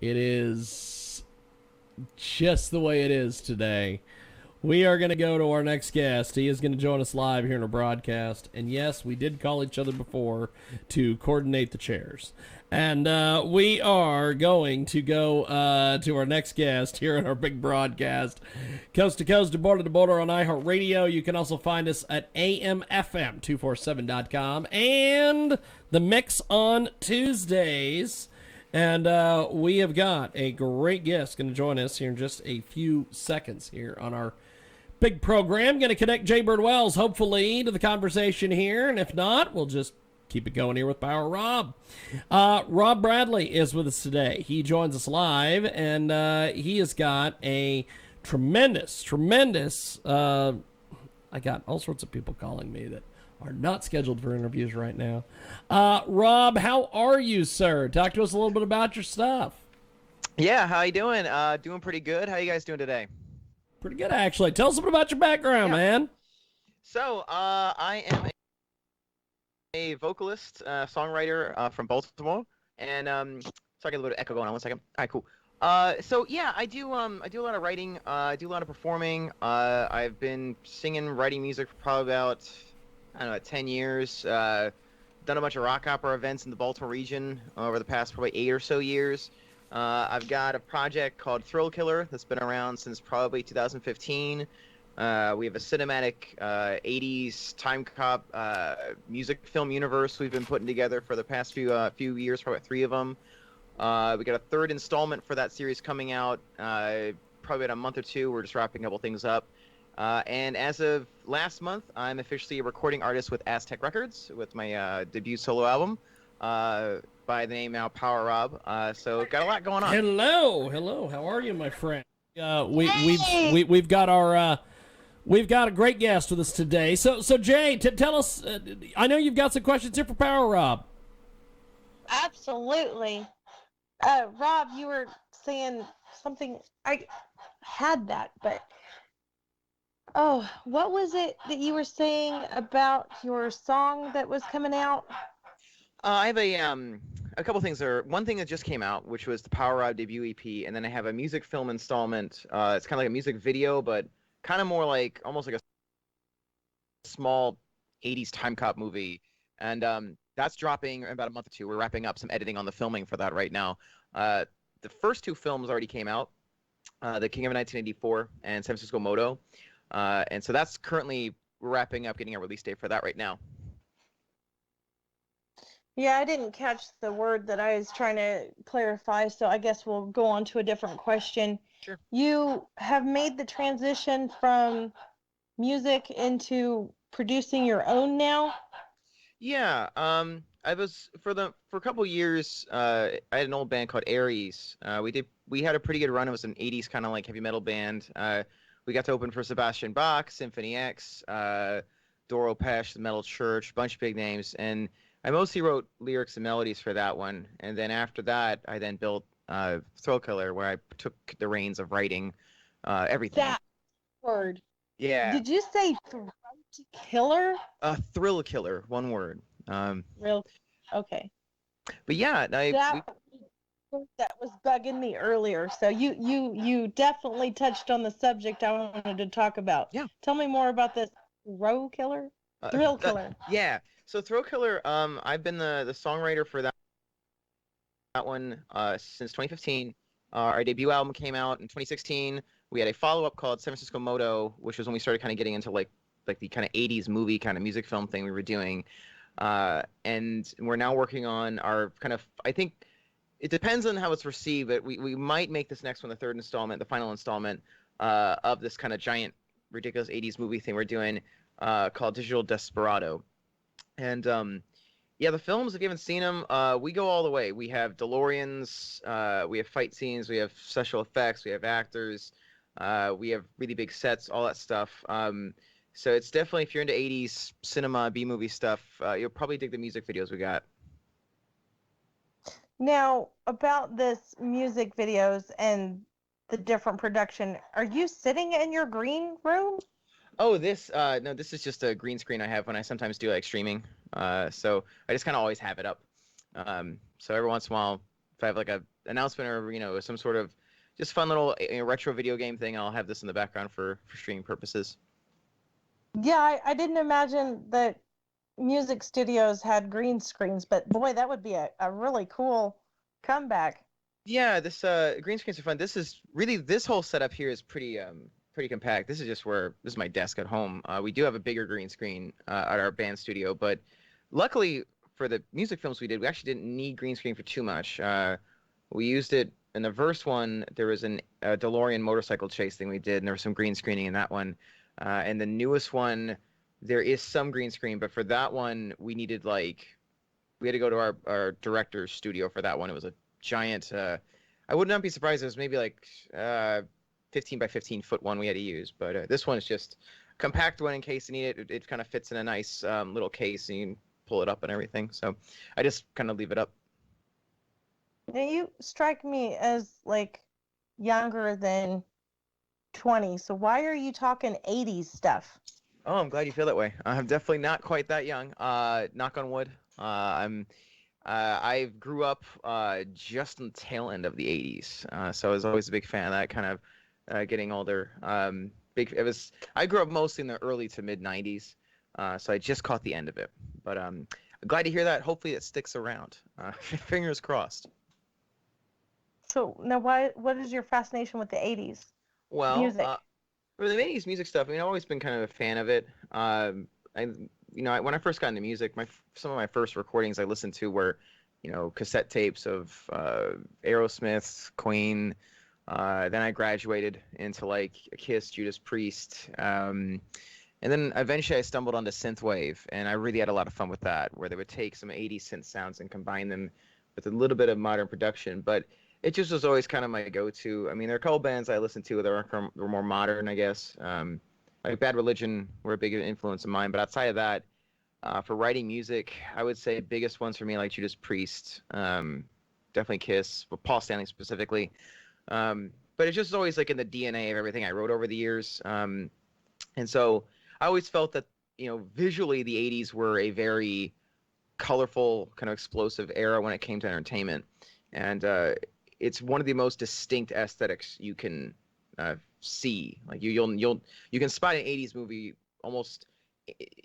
It is just the way it is today. We are going to go to our next guest. He is going to join us live here in our broadcast. And yes, we did call each other before to coordinate the chairs. And we are going to go to our next guest here in our big broadcast. Coast to coast, to border on iHeartRadio. You can also find us at amfm247.com and the mix on Tuesdays. And we have got a great guest going to join us here in just a few seconds here on our big program. Going to connect Jay Bird Wells, hopefully, to the conversation here. And if not, we'll just keep it going here with Power Rob. Rob Bradley is with us today. He joins us live, and he has got a tremendous, I got all sorts of people calling me that are not scheduled for interviews right now. Rob, how are you, sir? Talk to us a little bit about your stuff. Yeah, how you doing? Doing pretty good. How you guys doing today? Pretty good, actually. Tell us a bit about your background, man. So, I am a vocalist, songwriter from Baltimore, and so I get a little echo going on. 1 second. All right, cool. So yeah, I do a lot of writing. I do a lot of performing. I've been singing, writing music for probably about 10 years. Done a bunch of rock opera events in the Baltimore region over the past probably 8 or so years. I've got a project called Thrillkiller that's been around since probably 2015. We have a cinematic 80s time cop music film universe we've been putting together for the past few years, probably 3 of them. We got a 3rd installment for that series coming out probably in a month or 2. We're just wrapping a couple things up. And as of last month, I'm officially a recording artist with Aztec Records with my debut solo album by the name now Power Rob. So got a lot going on. Hello. How are you, my friend? We've got our we've got a great guest with us today. So Jay, tell us. I know you've got some questions here for Power Rob. Absolutely. Rob, you were saying something. I had that, but what was it that you were saying about your song that was coming out? I have a couple things there. One thing that just came out, which was the Power Rob debut EP, and then I have a music film installment. It's kind of like a music video, but kind of more like almost like a small 80s time cop movie. And that's dropping in about a month or 2. We're wrapping up some editing on the filming for that right now. The first 2 films already came out, The King of 1984 and San Francisco Moto. And so that's currently wrapping up, getting a release date for that right now. Yeah, I didn't catch the word that I was trying to clarify, so I guess we'll go on to a different question. Sure. You have made the transition from music into producing your own now? Yeah, I was for a couple years. I had an old band called Aries. We had a pretty good run. It was an '80s kind of like heavy metal band. We got to open for Sebastian Bach, Symphony X, Doro Pesch, The Metal Church, a bunch of big names, and I mostly wrote lyrics and melodies for that one. And then after that, I then built Thrillkiller, where I took the reins of writing everything. That word. Yeah. Did you say Thrillkiller? Thrillkiller, one word. Real. Okay. But yeah, That was bugging me earlier. So you definitely touched on the subject I wanted to talk about. Yeah. Tell me more about this Thrillkiller. Yeah. So Thrillkiller, I've been the songwriter for that one since 2015. Our debut album came out in 2016. We had a follow-up called San Francisco Moto, which was when we started kind of getting into like the kind of 80s movie kind of music film thing we were doing. And we're now working on our kind of, I think it depends on how it's received, but we might make this next one the 3rd installment, the final installment of this kind of giant, ridiculous 80s movie thing we're doing called Digital Desperado. And yeah, the films, if you haven't seen them, we go all the way. We have DeLoreans, we have fight scenes, we have special effects, we have actors, we have really big sets, all that stuff. So it's definitely, if you're into 80s cinema, B-movie stuff, you'll probably dig the music videos we got. Now, about this music videos and the different production, are you sitting in your green room? Oh, no, this is just a green screen I have when I sometimes do like streaming. So I just kind of always have it up. So every once in a while, if I have like a announcement or some sort of just fun little retro video game thing, I'll have this in the background for streaming purposes. Yeah, I didn't imagine that music studios had green screens, but boy, that would be a really cool comeback. Yeah, this green screens are fun. This whole setup here is pretty compact. This is my desk at home. We do have a bigger green screen at our band studio, but luckily for the music films we did, we actually didn't need green screen for too much. We used it in the first one. There was a DeLorean motorcycle chase thing we did, and there was some green screening in that one. And the newest one, there is some green screen, but for that one, we had to go to our director's studio for that one. It was a giant. I would not be surprised. It was maybe 15 by 15 foot one we had to use, but this one is just a compact one in case you need it. It kind of fits in a nice little case, and you can pull it up and everything. So I just kind of leave it up. Now you strike me as younger than 20. So why are you talking 80s stuff? Oh, I'm glad you feel that way. I'm definitely not quite that young. Knock on wood. I grew up just on the tail end of the 80s, so I was always a big fan of that kind of getting older. I grew up mostly in the early to mid 90s, so I just caught the end of it. But I'm glad to hear that. Hopefully it sticks around. Fingers crossed. So now what is your fascination with the 80s Well, music? for the 80s music stuff, I mean, I've always been kind of a fan of it. When I first got into music, some of my first recordings I listened to were, cassette tapes of Aerosmith, Queen. Then I graduated into Kiss, Judas Priest, and then eventually I stumbled onto Synthwave, and I really had a lot of fun with that, where they would take some 80s synth sounds and combine them with a little bit of modern production. But it just was always kind of my go-to. I mean, there are a couple bands I listened to that were more modern, I guess. Like Bad Religion were a big influence of mine, but outside of that, for writing music, I would say biggest ones for me like Judas Priest, definitely Kiss, but Paul Stanley specifically. But it's just always in the DNA of everything I wrote over the years. And so I always felt that, visually the 80s were a very colorful, kind of explosive era when it came to entertainment. And it's one of the most distinct aesthetics you can see. You can spot an 80s movie almost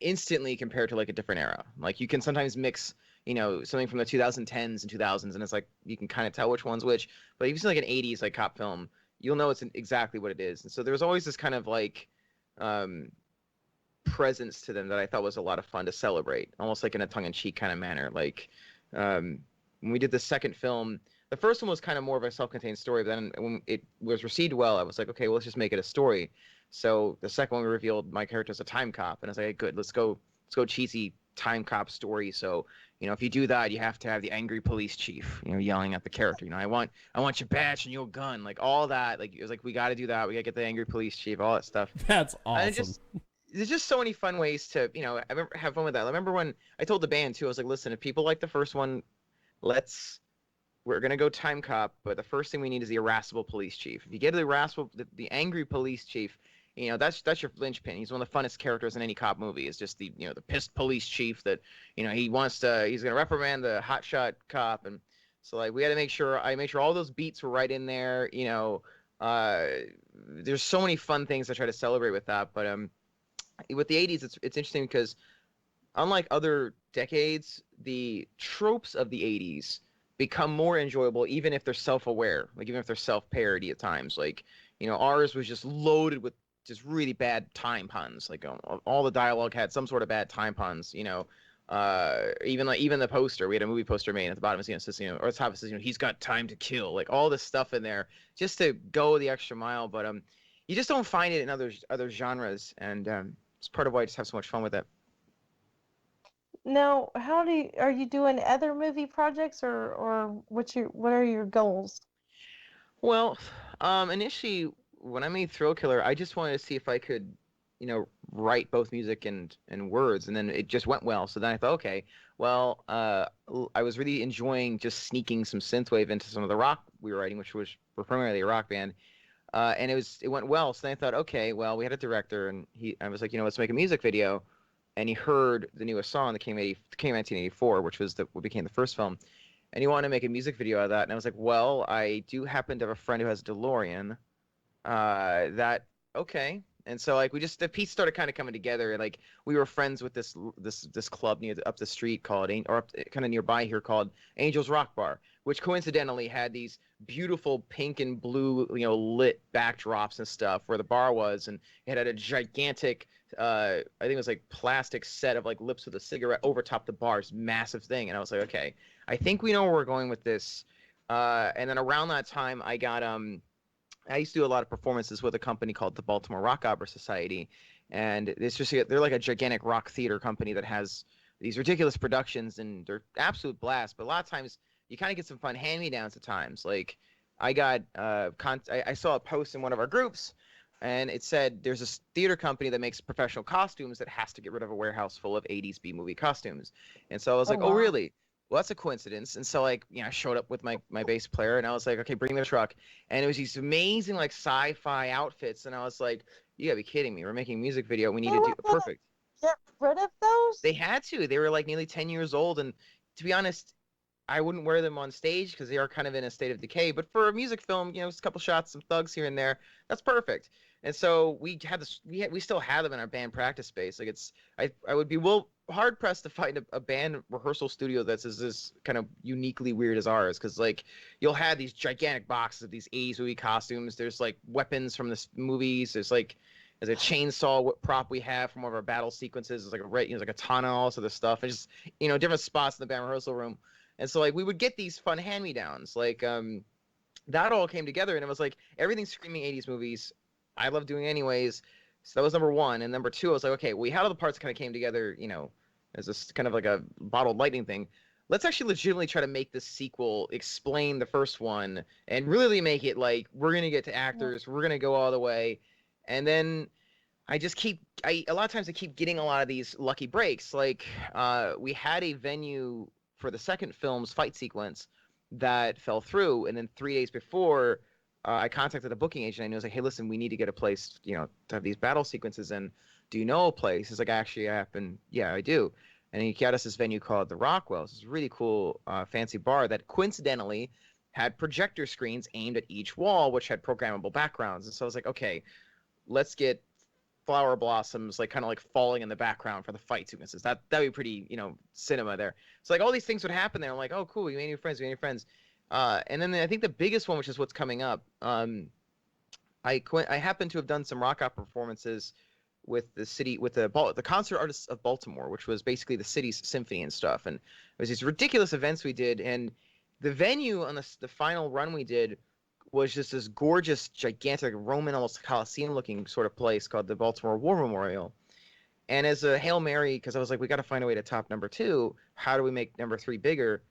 instantly compared to a different era. You can sometimes mix something from the 2010s and 2000s, and it's you can kind of tell which one's which. But if you see an 80s cop film, you'll know it's exactly what it is. And so there's always this kind of presence to them that I thought was a lot of fun to celebrate, almost in a tongue-in-cheek kind of manner. When we did the second film, the first one was kind of more of a self-contained story, but then when it was received well, I was like, okay, well, let's just make it a story. So the second one, we revealed my character as a time cop, and I was like, hey, good, let's go cheesy time cop story. So if you do that, you have to have the angry police chief, yelling at the character. I want your badge and your gun, all that. It was we got to do that. We got to get the angry police chief, all that stuff. That's awesome. There's just so many fun ways to have fun with that. I remember when I told the band too, I was like, listen, if people like the first one, we're gonna go time cop, but the first thing we need is the irascible police chief. If you get the angry police chief, that's your linchpin. He's one of the funnest characters in any cop movie. It's just the pissed police chief that he's gonna reprimand the hotshot cop, and so we had to make sure all those beats were right in there. There's so many fun things to try to celebrate with that, but with the 80s, it's interesting because unlike other decades, the tropes of the 80s become more enjoyable even if they're self-aware, even if they're self-parody at times. Ours was just loaded with just really bad time puns. All the dialogue had some sort of bad time puns. Even the poster, we had a movie poster made at the bottom. It says, or the top it says, he's got time to kill. All this stuff in there just to go the extra mile. But you just don't find it in other genres, and it's part of why I just have so much fun with it. Now, are you doing other movie projects or what are your goals? Well, initially when I made Thrillkiller, I just wanted to see if I could, write both music and words, and then it just went well. So then I thought, okay, well, I was really enjoying just sneaking some synthwave into some of the rock we were writing, we're primarily a rock band, and it went well. So then I thought, okay, well, we had a director, and I was like, let's make a music video. And he heard the newest song that came in 1984, which was what became the first film. and he wanted to make a music video out of that. And I was like, well, I do happen to have a friend who has a DeLorean. Okay. And so like the piece started kind of coming together. Like we were friends with this club up the street called kind of nearby here called Angels Rock Bar, which coincidentally had these beautiful pink and blue lit backdrops and stuff where the bar was, and it had a gigantic I think it was like plastic set of like lips with a cigarette over top the bar's massive thing. And I was like, okay, I think we know where we're going with this. And then around that time I used to do a lot of performances with a company called the Baltimore Rock Opera Society, and they're like a gigantic rock theater company that has these ridiculous productions, and they're absolute blast. But a lot of times you kind of get some fun hand-me-downs at times. Like I got I saw a post in one of our groups, and it said there's this theater company that makes professional costumes that has to get rid of a warehouse full of 80s B-movie costumes. And so I was like, wow. oh really? Well, that's a coincidence. And so like, I showed up with my bass player, and I was like, okay, bring the truck. And it was these amazing like sci-fi outfits, and I was like, you gotta be kidding me. We're making a music video. We need to do perfect. Get rid of those? They had to. They were like nearly 10 years old, and to be honest, I wouldn't wear them on stage because they are kind of in a state of decay. But for a music film, just a couple shots, some thugs here and there, that's perfect. And so we had this. We still have them in our band practice space. Like I would be hard pressed to find a band rehearsal studio that's as kind of uniquely weird as ours, because like you'll have these gigantic boxes of these 80s movie costumes. There's like weapons from the movies. There's a chainsaw prop we have from one of our battle sequences. There's like there's like a katana, all this other stuff. And just different spots in the band rehearsal room. And so like we would get these fun hand-me-downs. Like that all came together, and it was like everything screaming 80s movies. I love doing anyways. So that was number one. And number two, I was like, okay, we had all the parts kind of came together, as this kind of like a bottled lightning thing. Let's actually legitimately try to make this sequel explain the first one and really make it like we're going to get to actors. We're going to go all the way. And then a lot of times I keep getting a lot of these lucky breaks. Like we had a venue for the second film's fight sequence that fell through. And then 3 days before, I contacted a booking agent, and I was like, hey, listen, we need to get a place, to have these battle sequences in. Do you know a place? He's like, actually, yeah, I do. And he got us this venue called the Rockwells. It's a really cool, fancy bar that coincidentally had projector screens aimed at each wall, which had programmable backgrounds. And so I was like, okay, let's get flower blossoms, like kind of like falling in the background for the fight sequences. That'd be pretty, cinema there. So like all these things would happen there. I'm like, oh, cool, we made new friends. And then I think the biggest one, which is what's coming up, I happen to have done some rock opera performances with the Concert Artists of Baltimore, which was basically the city's symphony and stuff. And it was these ridiculous events we did, and the venue on the final run we did was just this gorgeous, gigantic Roman, almost Colosseum-looking sort of place called the Baltimore War Memorial. And as a Hail Mary, because I was like, we got to find a way to top number 2. How do we make number 3 bigger?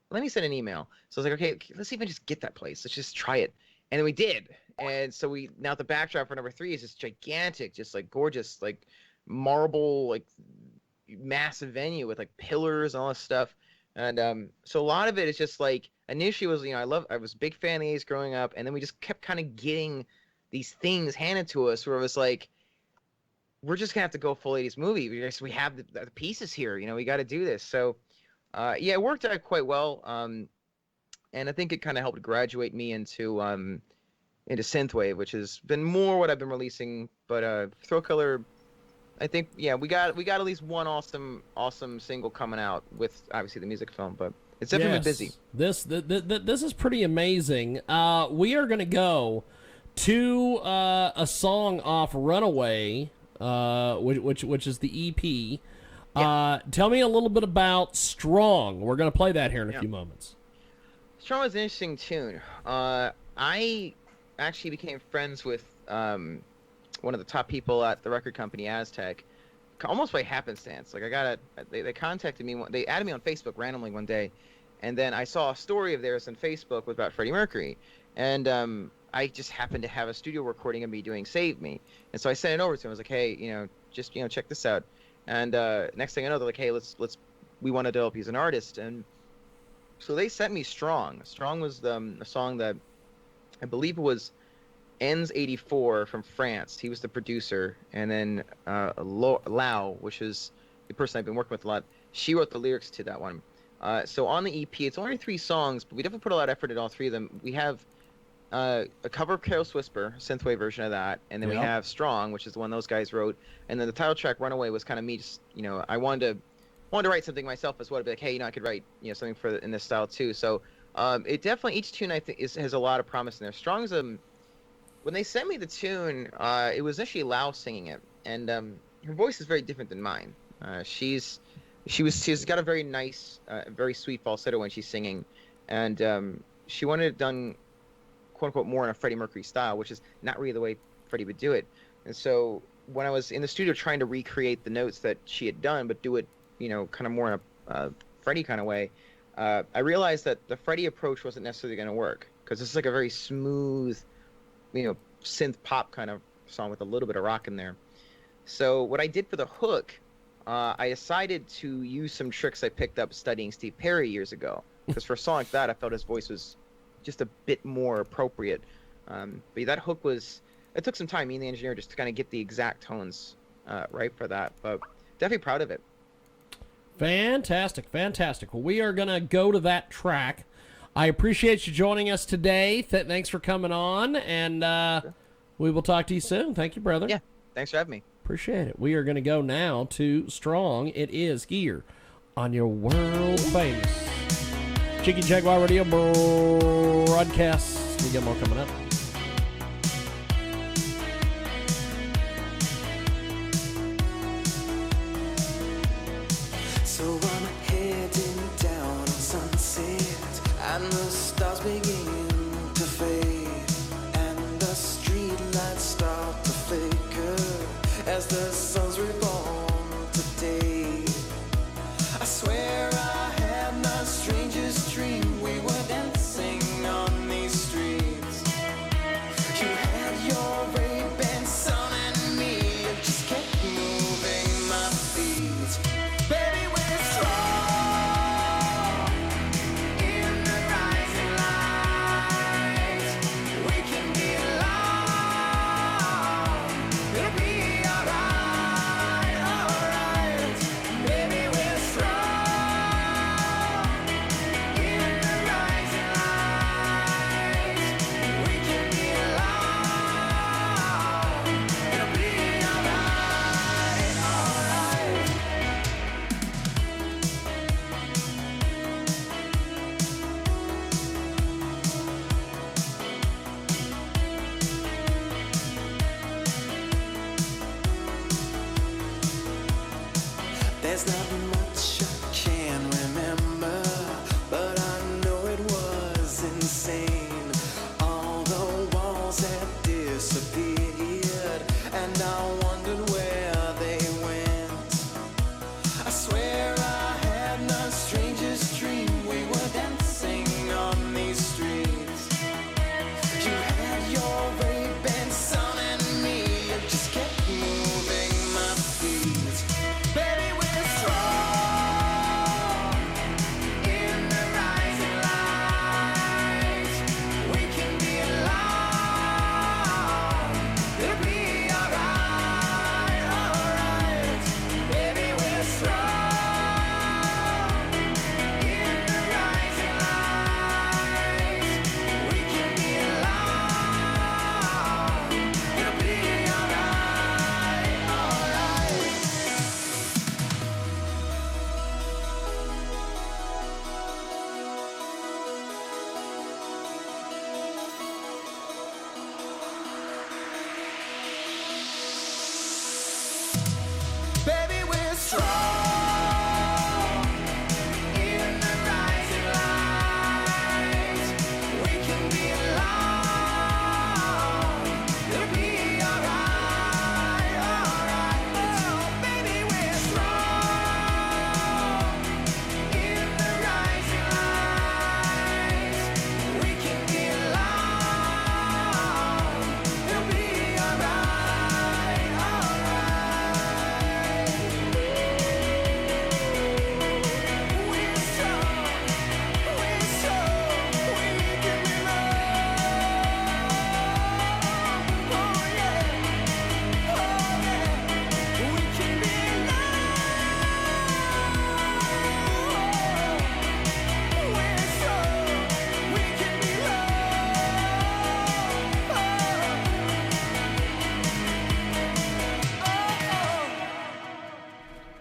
Let me send an email. So I was like, okay, let's see if I just get that place. Let's just try it. And then we did. And so now the backdrop for number 3 is this gigantic, just like gorgeous, like marble, like massive venue with like pillars and all this stuff. And so a lot of it is just like, initially was, I was a big fan of the 80s growing up. And then we just kept kind of getting these things handed to us where it was like, we're just going to have to go full 80s movie. We have the pieces here, we got to do this. So yeah, it worked out quite well. And I think it kind of helped graduate me into Synthwave, which has been more what I've been releasing. But Thrillkiller, I think, yeah, we got at least one awesome single coming out with obviously the music film, but it's definitely been busy. This is pretty amazing. We are gonna go to a song off Runaway, which is the EP. Yeah. Tell me a little bit about Strong. We're gonna play that here in a few moments. Strong was an interesting tune. I actually became friends with one of the top people at the record company, Aztec, almost by happenstance. Like they contacted me. They added me on Facebook randomly one day, and then I saw a story of theirs on Facebook about Freddie Mercury, and I just happened to have a studio recording of me doing "Save Me," and so I sent it over to them. I was like, hey, just check this out. And next thing I know, they're like, hey, we want to develop you as an artist, and so they sent me Strong. Strong was a song that I believe it was Enz 84 from France. He was the producer, and then Lau, which is the person I've been working with a lot, she wrote the lyrics to that one. So on the EP, it's only 3 songs, but we definitely put a lot of effort in all 3 of them. We have a cover of Careless Whisper, synthwave version of that, and then we have Strong, which is the one those guys wrote, and then the title track Runaway was kind of me just, I wanted to write something myself as well, to be like, hey, I could write something in this style too. So it definitely, each tune I think has a lot of promise in there. Strong's when they sent me the tune, it was actually Lau singing it, and her voice is very different than mine. She's got a very nice, very sweet falsetto when she's singing, and she wanted it done, quote unquote, more in a Freddie Mercury style, which is not really the way Freddie would do it. And so when I was in the studio trying to recreate the notes that she had done, but do it, kind of more in a Freddie kind of way, I realized that the Freddie approach wasn't necessarily going to work, because this is like a very smooth, synth pop kind of song with a little bit of rock in there. So what I did for the hook, I decided to use some tricks I picked up studying Steve Perry years ago. Because for a song like that, I felt his voice was just a bit more appropriate. But that hook it took some time, me and the engineer, just to kind of get the exact tones right for that. But definitely proud of it. Fantastic. Well, we are going to go to that track. I appreciate you joining us today. Thanks for coming on, and Sure. We will talk to you soon. Thank you, brother. Yeah, thanks for having me. Appreciate it. We are going to go now to Strong. It is here on your world famous Jiggy Jaguar Radio broadcast. We got more coming up. So I'm heading down on Sunset, and the stars begin to fade, and the street lights start to flicker as the sun's reborn today. I swear I had the strangest dream. We were dancing on these streets. You had your Ray-Ban sun and me, and just kept moving my feet. Baby, we're strong in the rising light.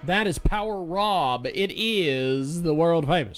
That is Power Rob. It is the world famous